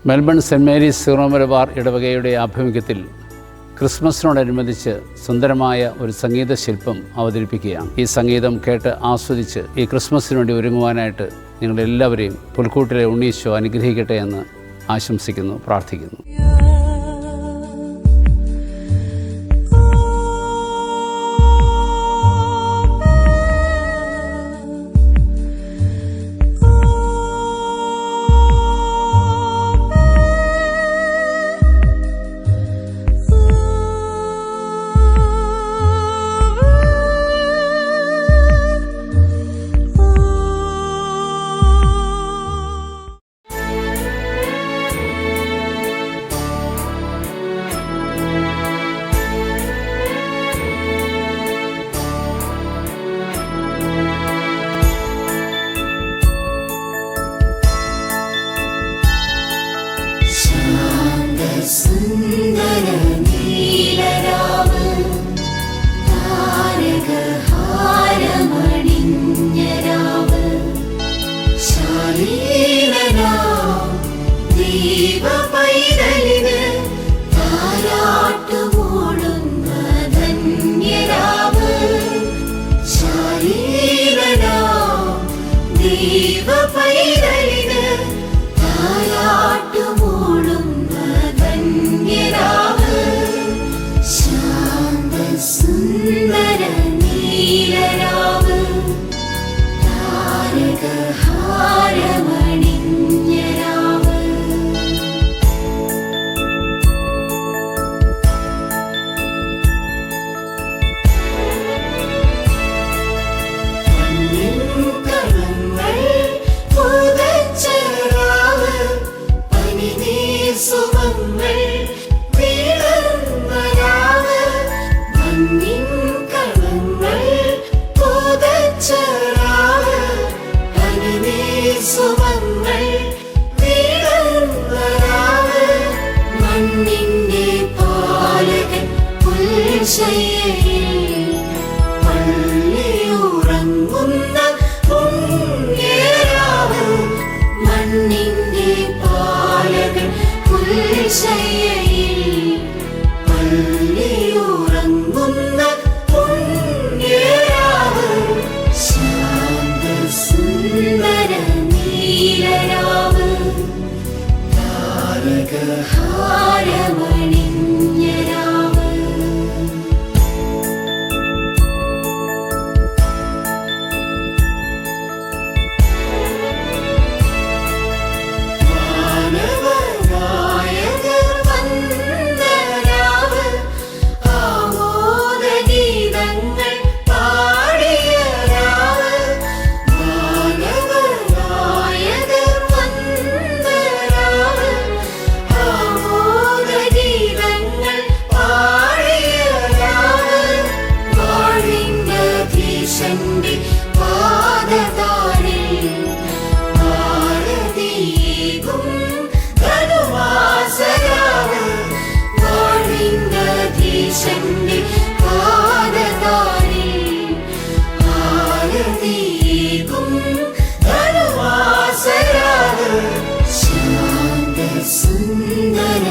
Melbourne Saint Mary's Syro Malabar ഇടവകയുടെ ആഭിമുഖ്യത്തിൽ ക്രിസ്മസിനോടനുബന്ധിച്ച് സുന്ദരമായ ഒരു സംഗീത ശില്പം അവതരിപ്പിക്കുകയാണ്. ഈ സംഗീതം കേട്ട് ആസ്വദിച്ച് ഈ ക്രിസ്മസിന് വേണ്ടി ഒരുങ്ങുവാനായിട്ട് നിങ്ങളെല്ലാവരെയും പുൽക്കൂട്ടിലെ ഉണ്ണീശോ അനുഗ്രഹിക്കട്ടെ എന്ന് ആശംസിക്കുന്നു, പ്രാർത്ഥിക്കുന്നു. സുന്ദര നീലരാവ് താരകഹാരമണിഞ്ഞരാവ് ശാലീനരാം ദൈവപൈതലിന് താരാട്ടുമൂടുന്ന ധന്യരാവ് ശാലീനരാം ദൈവപൈതലിന് താരാട്ടുമൂടുന്ന ശാന്ത സുന്ദര നീലരാവ് താരകഹാരമണിഞ്ഞരാവ് കളങ്ങൾ പുതച്ചരാവ് പനിനീർ സുമങ്ങൾ സുമങ്ങൾ വീടർന്നരാവ് മണ്ണിന്റെ പാലകൻ പുൽശയ്യയിൽ പള്ളിയുറങ്ങുന്ന പുണ്യരാവ് മണ്ണിന്റെ പാലകൻ പുൽശയ്യയിൽ പള്ളിയുറങ്ങുന്ന പുണ്യരാവ് ശാന്ത സുന്ദര നീലരാവ് താരകഹാരമണിഞ്ഞരാവ് മാനവനായകർ വന്ദരാവ് ആമോദഗീതങ്ങൾ പാടിയരാവ് മാനവനായകർ വന്ദരാവ് ആമോദഗീതങ്ങൾ പാടിയരാവ് വാഴിന്ദധീശന്റെ പാദതാരിൽ ആരതിയേകും ധനുവാസരാവ് വാഴിന്ദധീശന്റെ പാദതാരിൽ ആരതിയേകും ധനുവാസരാവ് ശാന്ത സുന്ദര